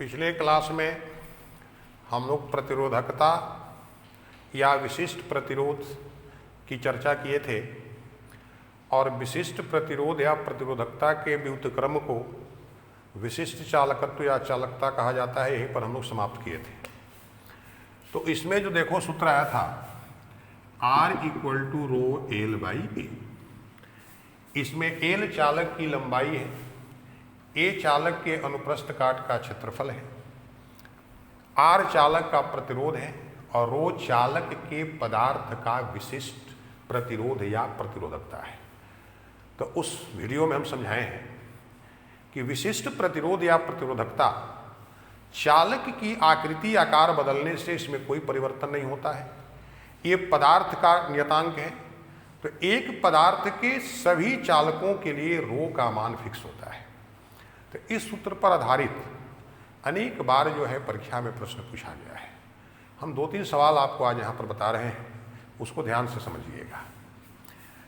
पिछले क्लास में हम लोग प्रतिरोधकता या विशिष्ट प्रतिरोध की चर्चा किए थे और विशिष्ट प्रतिरोध या प्रतिरोधकता के व्युत्क्रम को विशिष्ट चालकत्व या चालकता कहा जाता है, यहीं पर हम लोग समाप्त किए थे। तो इसमें जो देखो सूत्र आया था R = ρL/A। इसमें L चालक की लंबाई है, A चालक के अनुप्रस्थ काट का क्षेत्रफल है, R चालक का प्रतिरोध है और ρ चालक के पदार्थ का विशिष्ट प्रतिरोध या प्रतिरोधकता है। तो उस वीडियो में हम समझाए हैं कि विशिष्ट प्रतिरोध या प्रतिरोधकता चालक की आकृति आकार बदलने से इसमें कोई परिवर्तन नहीं होता है। ये पदार्थ का नियतांक है, तो एक पदार्थ के सभी चालकों के लिए ρ का मान फिक्स होता है। तो इस सूत्र पर आधारित अनेक बार जो है परीक्षा में प्रश्न पूछा गया है। हम 2-3 सवाल आपको आज यहाँ पर बता रहे हैं, उसको ध्यान से समझिएगा,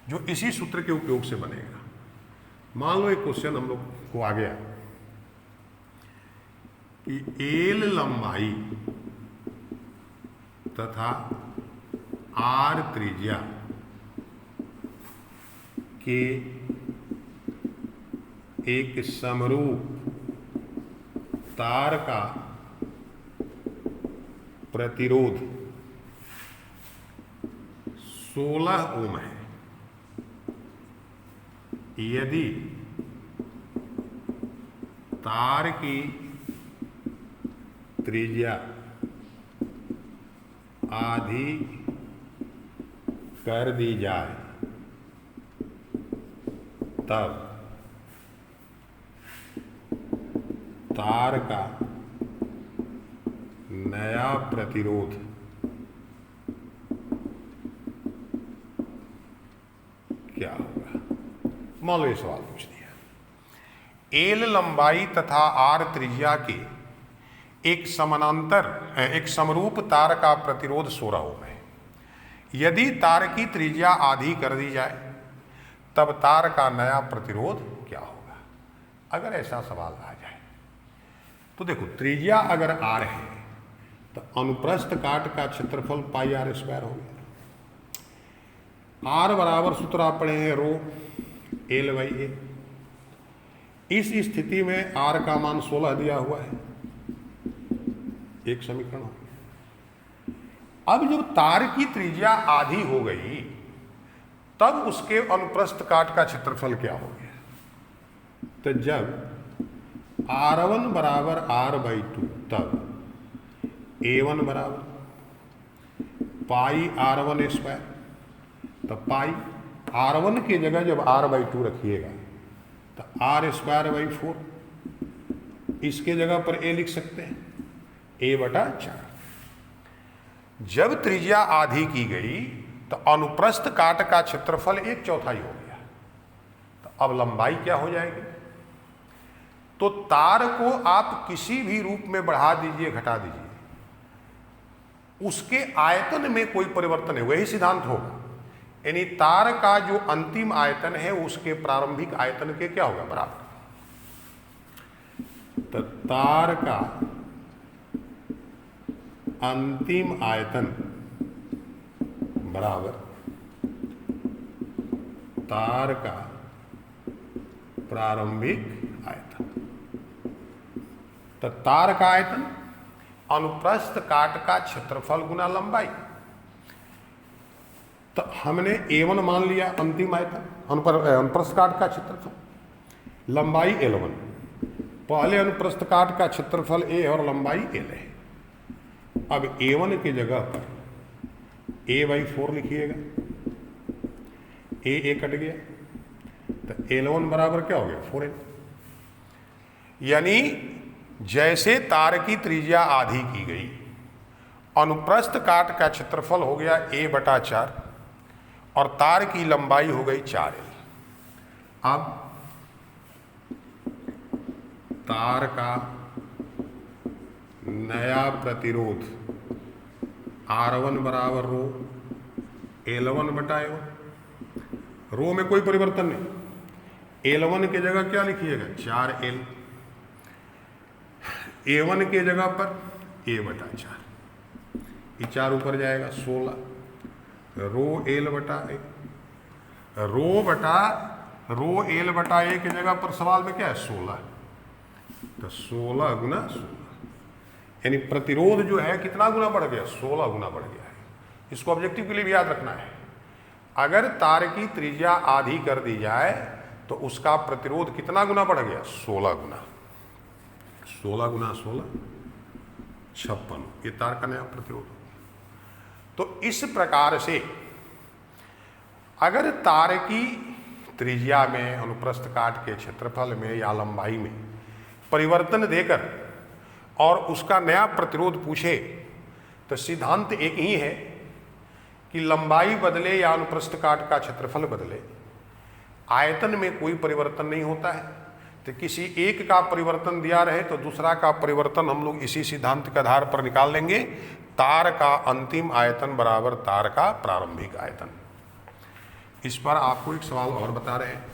जो इसी सूत्र के उपयोग से बनेगा। मान लो एक क्वेश्चन हम लोग को आ गया कि L लंबाई तथा R त्रिज्या के एक समरूप तार का प्रतिरोध 16 ओम है। यदि तार की त्रिज्या आधी कर दी जाए तब तार का नया प्रतिरोध क्या होगा। मान लो ये सवाल पूछ दिया, एल लंबाई तथा आर त्रिज्या के एक समरूप तार का प्रतिरोध 16 ओम है। यदि तार की त्रिज्या आधी कर दी जाए तब तार का नया प्रतिरोध क्या होगा। अगर ऐसा सवाल आ जाए तो देखो, त्रिज्या अगर r है तो अनुप्रस्थ काट का क्षेत्रफल πr² हो गया। r बराबर सूत्र आप पढ़े हैं ρL/A। इस स्थिति में r का मान 16 दिया हुआ है, एक समीकरण हो गया। अब जब तार की त्रिज्या आधी हो गई तब उसके अनुप्रस्थ काट का क्षेत्रफल क्या हो गया। तो जब R1 बराबर R/2 तब A1 बराबर πr1²। तब पाई R1 की जगह जब R/2 रखिएगा तो R²/4, इसके जगह पर A लिख सकते हैं, A/4। जब त्रिज्या आधी की गई तो अनुप्रस्थ काट का क्षेत्रफल 1/4 हो गया। तो अब लंबाई क्या हो जाएगी। तो तार को आप किसी भी रूप में बढ़ा दीजिए, घटा दीजिए, उसके आयतन में कोई परिवर्तन है, वही सिद्धांत होगा। यानी तार का जो अंतिम आयतन है उसके प्रारंभिक आयतन के क्या होगा, बराबर। तो तार का अंतिम आयतन बराबर तार का प्रारंभिक आयतन। तो तार का आयतन अनुप्रस्थ काट का क्षेत्रफल गुना लंबाई। तो हमने A1 मान लिया अंतिम आयतन, अनुप्रस्थ काट का क्षेत्रफल, लंबाई L1। पहले अनुप्रस्थ काट का क्षेत्रफल A और लंबाई L है। अब A1 की जगह पर A/4 लिखिएगा, A कट गया तो L1 बराबर क्या हो गया, 4L। यानी जैसे तार की त्रिज्या आधी की गई, अनुप्रस्थ काट का क्षेत्रफल हो गया A/4 और तार की लंबाई हो गई 4L। अब तार का नया प्रतिरोध R1 बराबर ρL1/A1। रो में कोई परिवर्तन नहीं, L1 की जगह क्या लिखिएगा, 4L। A1 के जगह पर A बटा 4, ये 4 ऊपर जाएगा 16 रो L बटा A, रो L बटा A की जगह पर सवाल में क्या है 16, तो 16 गुना 16 यानी प्रतिरोध जो है कितना गुना बढ़ गया, 16 गुना बढ़ गया है। इसको ऑब्जेक्टिव के लिए भी याद रखना है। अगर तार की त्रिज्या आधी कर दी जाए तो उसका प्रतिरोध कितना गुना बढ़ गया, 16 गुना। 16 गुना 16 56, ये तार का नया प्रतिरोध। तो इस प्रकार से अगर तार की त्रिज्या में, अनुप्रस्थ काट के क्षेत्रफल में या लंबाई में परिवर्तन देकर और उसका नया प्रतिरोध पूछे तो सिद्धांत एक ही है कि लंबाई बदले या अनुप्रस्थ काट का क्षेत्रफल बदले, आयतन में कोई परिवर्तन नहीं होता है। तो किसी एक का परिवर्तन दिया रहे तो दूसरा का परिवर्तन हम लोग इसी सिद्धांत के आधार पर निकाल लेंगे। तार का अंतिम आयतन बराबर तार का प्रारंभिक आयतन। इस पर आपको एक सवाल और बता रहे हैं।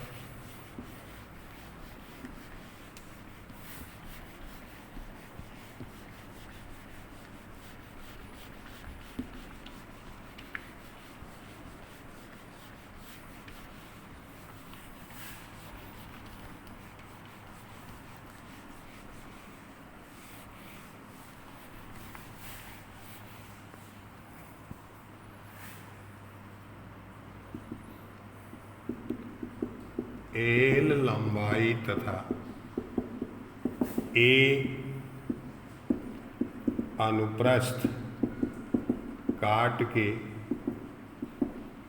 एल लंबाई तथा ए अनुप्रस्थ काट के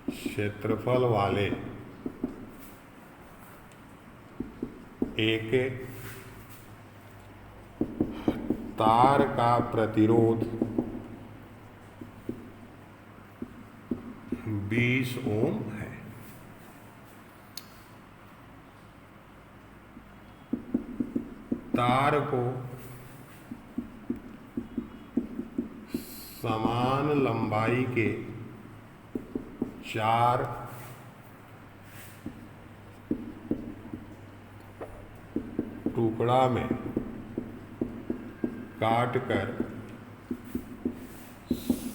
क्षेत्रफल वाले एक तार का प्रतिरोध 20 ओम है। तार को समान लंबाई के 4 टुकड़ा में काट कर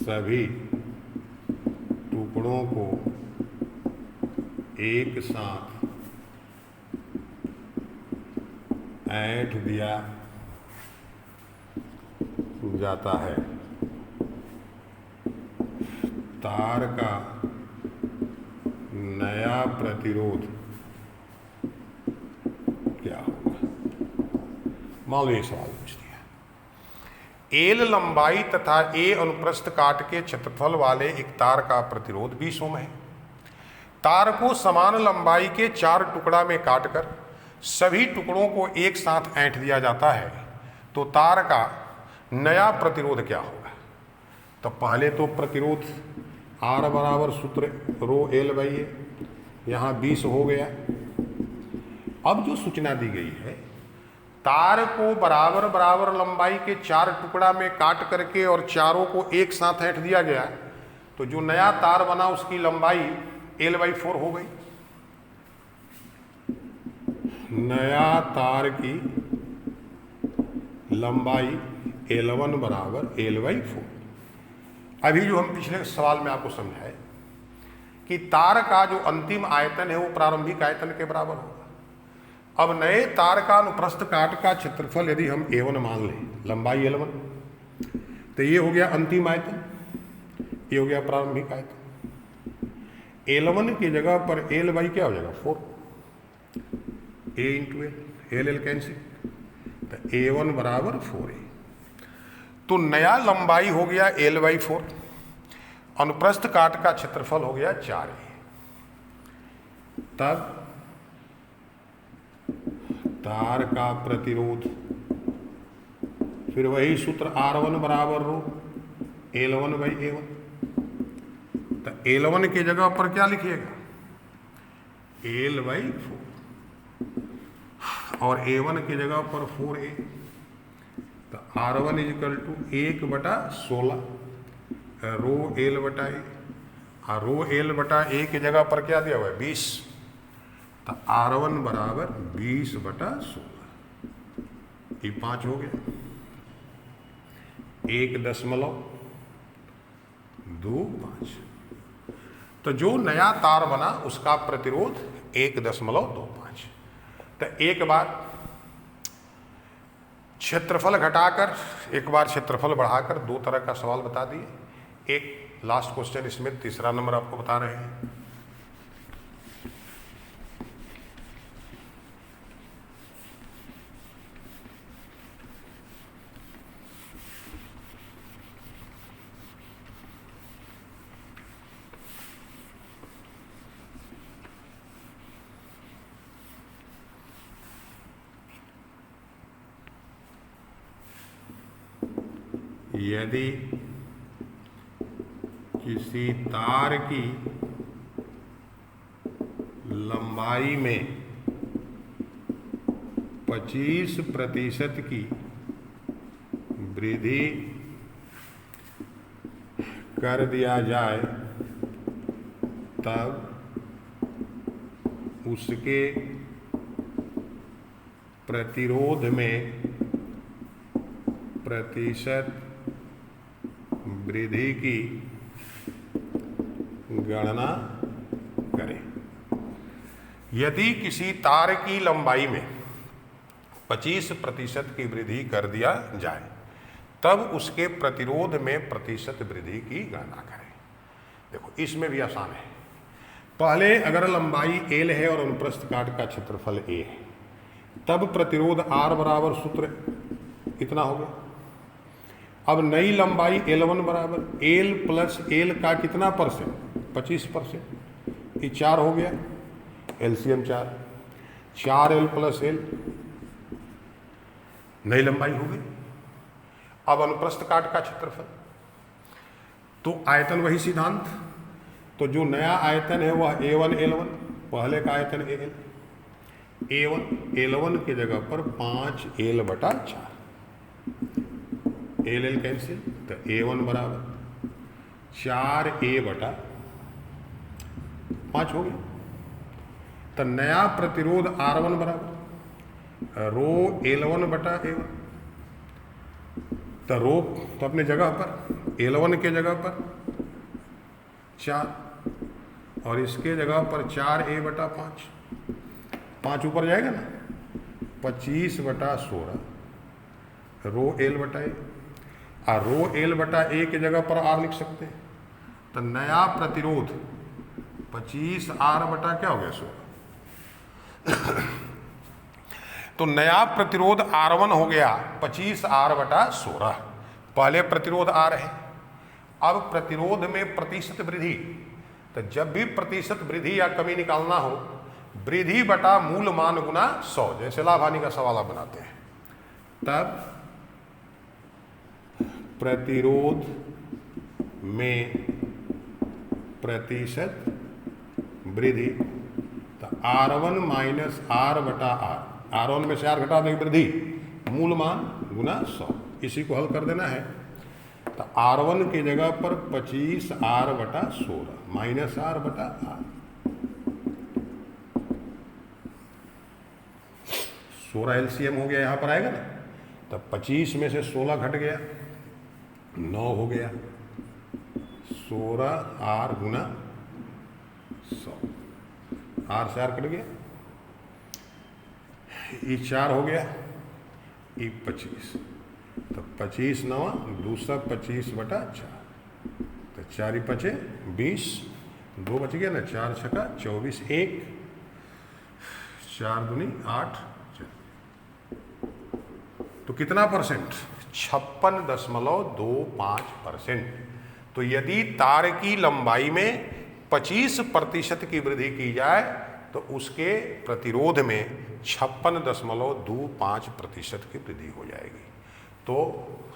सभी टुकड़ों को एक साथ ऐंठ दिया जाता है। तार का नया प्रतिरोध क्या होगा? मान लो ये सवाल पूछ दिया। एल लंबाई तथा ए अनुप्रस्थ काट के क्षेत्रफल वाले एक तार का प्रतिरोध 20 ओम है। तार को समान लंबाई के 4 टुकड़ा में काटकर सभी टुकड़ों को एक साथ ऐंठ दिया जाता है, तो तार का नया प्रतिरोध क्या होगा? तो पहले तो प्रतिरोध R बराबर सूत्र रो L बाई ए, यहाँ 20 हो गया। अब जो सूचना दी गई है, तार को बराबर बराबर लंबाई के 4 टुकड़ा में काट करके और चारों को एक साथ ऐंठ दिया गया, तो जो नया तार बना उसकी लंबाई L/4 हो गई। नया तार की लंबाई L1 बराबर L/4। अभी जो हम पिछले सवाल में आपको समझाए कि तार का जो अंतिम आयतन है वो प्रारंभिक आयतन के बराबर होगा। अब नए तार का अनुप्रस्थ काट का क्षेत्रफल यदि हम A1 मान लें, लंबाई L1, तो ये हो गया अंतिम आयतन, ये हो गया प्रारंभिक आयतन। L1 की जगह पर L क्या हो जाएगा 4, A इंटू L कैंसिल, तो A1 बराबर 4A। तो नया लंबाई हो गया L/4, अनुप्रस्थ काट का क्षेत्रफल हो गया 4A। तब तार का प्रतिरोध, फिर वही सूत्र R1 बराबर रो L1/A1। तो L1 की जगह पर क्या लिखिएगा L/4 और A1 की जगह पर 4A। तो R1 is equal to 1/16 row L/A, और रो L/A की जगह पर क्या दिया हुआ है 20, तो R1 बराबर 20/16, ये 5 हो गया। 1.25। तो जो नया तार बना उसका प्रतिरोध 1.25। तो एक बार क्षेत्रफल घटाकर एक बार क्षेत्रफल बढ़ाकर दो तरह का सवाल बता दिए। एक लास्ट क्वेश्चन इसमें तीसरा नंबर आपको बता रहे हैं। यदि किसी तार की लंबाई में 25% की वृद्धि कर दिया जाए तब उसके प्रतिरोध में प्रतिशत वृद्धि की गणना करें। यदि किसी तार की लंबाई में 25% की वृद्धि कर दिया जाए तब उसके प्रतिरोध में प्रतिशत वृद्धि की गणना करें। देखो इसमें भी आसान है। पहले अगर लंबाई L है और अनुप्रस्थ काट का क्षेत्रफल A है तब प्रतिरोध R बराबर सूत्र इतना हो गया। अब नई लंबाई L1 बराबर L प्लस L का कितना परसेंट, 25%, ये 4 हो गया, LCM 4L प्लस L नई लंबाई हो गई। अब अनुप्रस्थ काट का क्षेत्रफल, तो आयतन वही सिद्धांत, तो जो नया आयतन है वह A1 L1, पहले का आयतन AL, A1 L1 की जगह पर 5L/4, L कैंसिल, तो A1 बराबर 4A/5 हो गया। तो नया प्रतिरोध R1 बराबर रो L1/A1, तो रो तो अपने जगह पर L1 के जगह पर 4 और इसके जगह पर 4A/5, 5 ऊपर जाएगा ना, 25/16 रो L/A, और रो L/A की जगह पर R लिख सकते हैं। तो नया प्रतिरोध 25R/ क्या हो गया 16। तो नया प्रतिरोध R1 हो गया 25R/16। पहले प्रतिरोध R है। अब प्रतिरोध में प्रतिशत वृद्धि, तो जब भी प्रतिशत वृद्धि या कमी निकालना हो, वृद्धि बटा मूल मान गुना 100, जैसे लाभ हानि का सवाल आप बनाते हैं, तब प्रतिरोध में प्रतिशत वृद्धि, तो R1 माइनस R/R, R1 में से R घटा देंगे वृद्धि, मूल मान गुना 100, इसी को हल कर देना है। तो R1 की जगह पर 25R/16 माइनस R/R, 16 LCM हो गया, यहाँ पर आएगा ना, तो 25 में से 16 घट गया, 9 हो गया, 16R गुना 100, R से R कट गया, ये 4 हो गया, ये 25, तो 25 9 225/4, तो 4 ही 5 20, 2 बच गया ना, 4 छका 24, 1 4 दूनी 8, तो कितना परसेंट, 56.25%। तो यदि तार की लंबाई में 25% की वृद्धि की जाए तो उसके प्रतिरोध में 56.25% की वृद्धि हो जाएगी। तो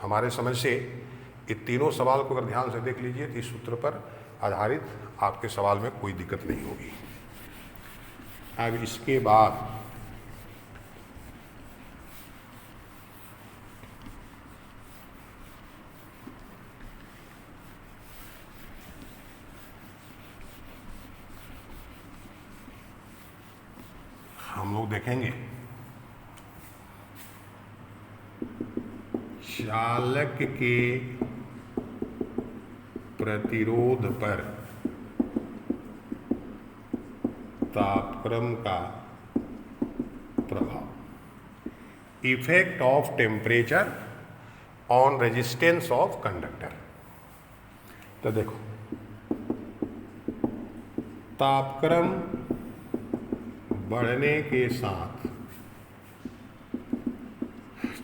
हमारे समझ से ये तीनों सवाल को अगर ध्यान से देख लीजिए तो इस सूत्र पर आधारित आपके सवाल में कोई दिक्कत नहीं होगी। अब इसके बाद हम लोग देखेंगे चालक के प्रतिरोध पर तापक्रम का प्रभाव, effect of temperature on resistance of conductor. तो देखो, तापक्रम बढ़ने के साथ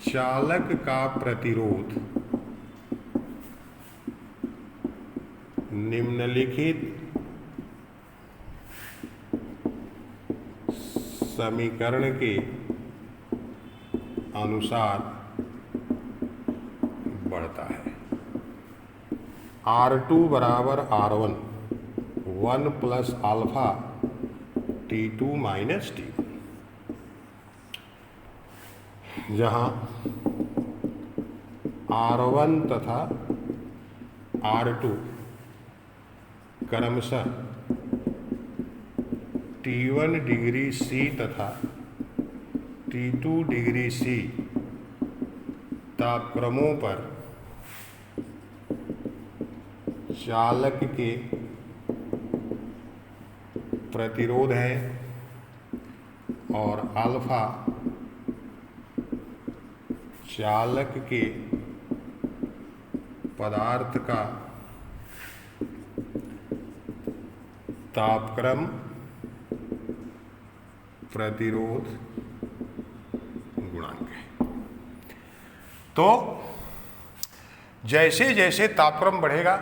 चालक का प्रतिरोध निम्नलिखित समीकरण के अनुसार बढ़ता है। R2 बराबर R1 1 plus alpha T2 minus T1, जहाँ R1 तथा R2 क्रमशः T1 डिग्री C तथा T2 डिग्री C तापक्रमों पर चालक के प्रतिरोध है और अल्फा चालक के पदार्थ का तापक्रम प्रतिरोध गुणांक है। तो जैसे जैसे तापक्रम बढ़ेगा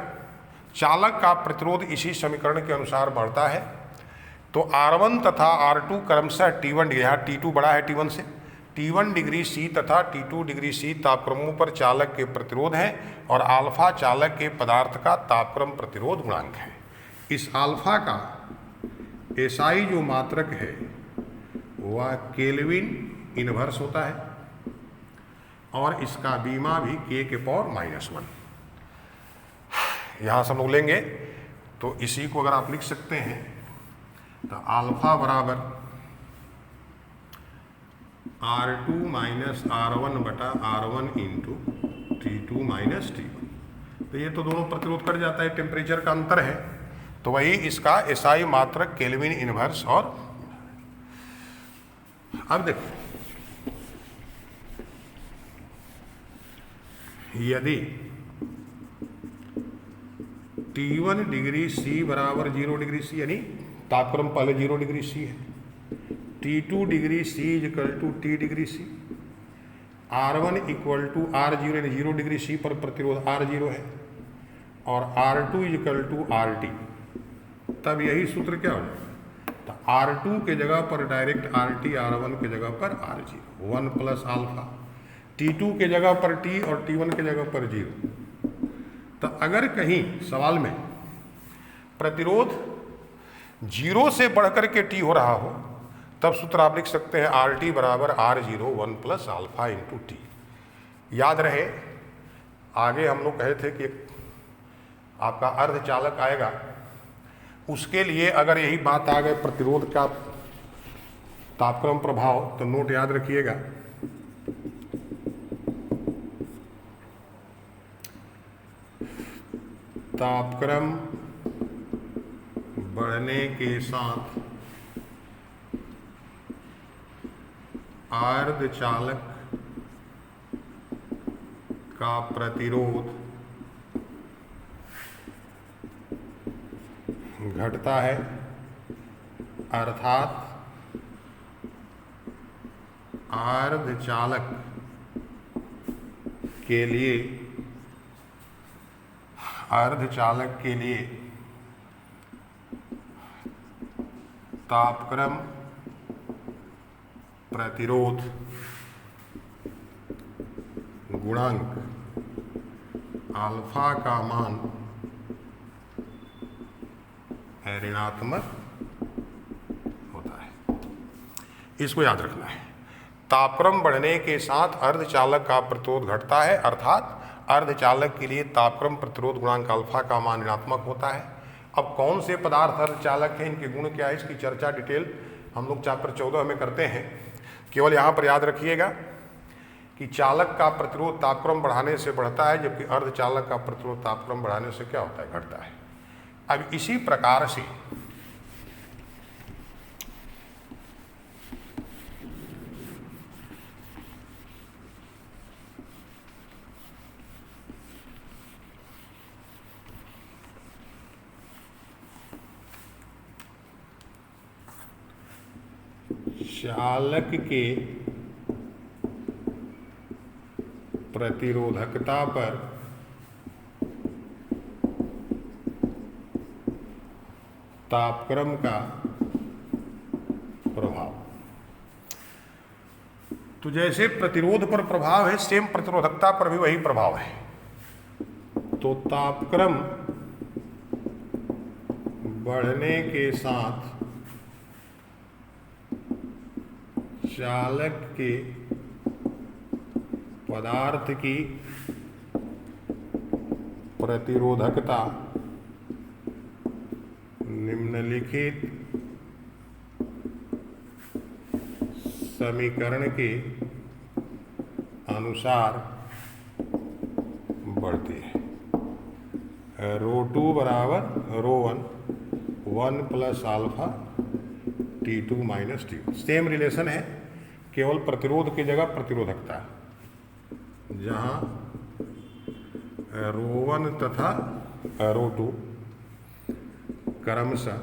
चालक का प्रतिरोध इसी समीकरण के अनुसार बढ़ता है। तो R1 तथा R2 क्रमशः T1 डिग्री, यहाँ T2 बड़ा है T1 से, T1 डिग्री C तथा T2 डिग्री C तापक्रमों पर चालक के प्रतिरोध है और अल्फा चालक के पदार्थ का तापक्रम प्रतिरोध गुणांक है। इस अल्फा का एसआई जो मात्रक है वह केल्विन इनवर्स होता है और इसका बीमा भी K के पावर -1। यहाँ से हम लोग लेंगे तो इसी को अगर आप लिख सकते हैं तो अल्फा बराबर R2 माइनस R1 बटा R1 into T2 minus T1। तो ये तो दोनों प्रतिरोध कर जाता है, टेम्परेचर का अंतर है, तो वही इसका एसआई मात्रक केल्विन इनवर्स। और अब देखो, यदि T1 डिग्री C बराबर 0 डिग्री C, यानी तापक्रम पहले 0 डिग्री C है, T2 degree C equal to T degree C, R1 equal to R0 यानी 0 डिग्री C पर प्रतिरोध R0 है और R2 इक्वल टू RT, तब यही सूत्र क्या हो जाएगा, तो R2 के जगह पर डायरेक्ट RT, R1 के जगह पर R0, 1 प्लस अल्फा, T2 के जगह पर T और T1 के जगह पर 0। तो अगर कहीं सवाल में प्रतिरोध 0 से बढ़कर के T हो रहा हो तब सूत्र आप लिख सकते हैं RT बराबर R0 1 plus alpha into T। याद रहे आगे हम लोग कहे थे कि आपका अर्धचालक आएगा, उसके लिए अगर यही बात आ गए प्रतिरोध का तापक्रम प्रभाव, तो नोट याद रखिएगा, तापक्रम बढ़ने के साथ अर्धचालक का प्रतिरोध घटता है, अर्थात अर्धचालक के लिए तापक्रम प्रतिरोध गुणांक अल्फा का मान ऋणात्मक होता है। इसको याद रखना है, तापक्रम बढ़ने के साथ अर्धचालक का प्रतिरोध घटता है, अर्थात अर्धचालक के लिए तापक्रम प्रतिरोध गुणांक अल्फा का मान ऋणात्मक होता है। अब कौन से पदार्थ अर्धचालक हैं, इनके गुण क्या है, इसकी चर्चा डिटेल हम लोग चैप्टर 14 में करते हैं। केवल यहाँ पर याद रखिएगा कि चालक का प्रतिरोध तापक्रम बढ़ाने से बढ़ता है, जबकि अर्धचालक का प्रतिरोध तापक्रम बढ़ाने से क्या होता है, घटता है। अब इसी प्रकार से चालक के प्रतिरोधकता पर तापक्रम का प्रभाव। तो जैसे प्रतिरोध पर प्रभाव है, सेम प्रतिरोधकता पर भी वही प्रभाव है। तो तापक्रम बढ़ने के साथ चालक के पदार्थ की प्रतिरोधकता निम्नलिखित समीकरण के अनुसार बढ़ती है। ρ2 बराबर ρ1 1 plus alpha T2 minus T1। Same relation है, केवल प्रतिरोध की जगह प्रतिरोधकता, जहाँ ρ1 तथा ρ2 क्रमशः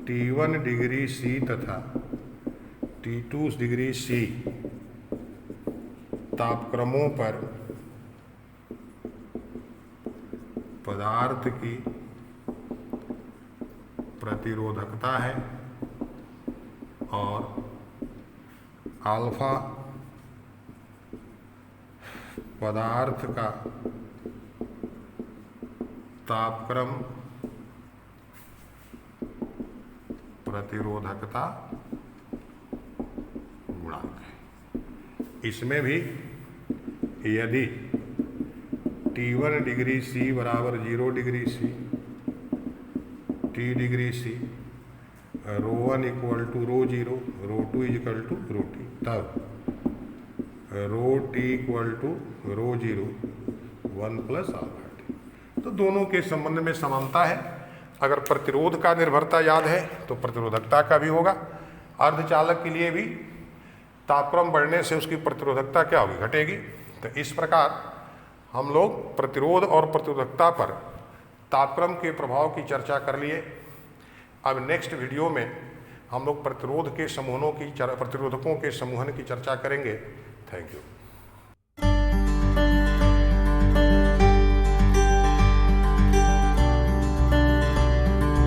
T1 डिग्री C तथा T2 डिग्री C तापक्रमों पर पदार्थ की प्रतिरोधकता है और अल्फा पदार्थ का तापक्रम प्रतिरोधकता गुणांक है। इसमें भी यदि T1 डिग्री C बराबर 0 degree C, T degree C, ρ1 equal to ρ0, ρ2 equal to ρt, तब ρt equal to ρ0 1 plus alpha t। तो दोनों के संबंध में समानता है। अगर प्रतिरोध का निर्भरता याद है तो प्रतिरोधकता का भी होगा। अर्धचालक के लिए भी तापक्रम बढ़ने से उसकी प्रतिरोधकता क्या होगी, घटेगी। तो इस प्रकार हम लोग प्रतिरोध और प्रतिरोधकता पर तापक्रम के प्रभाव की चर्चा कर लिए। अब नेक्स्ट वीडियो में हम लोग प्रतिरोध के समूहों की प्रतिरोधकों के समूहन की चर्चा करेंगे। Thank you.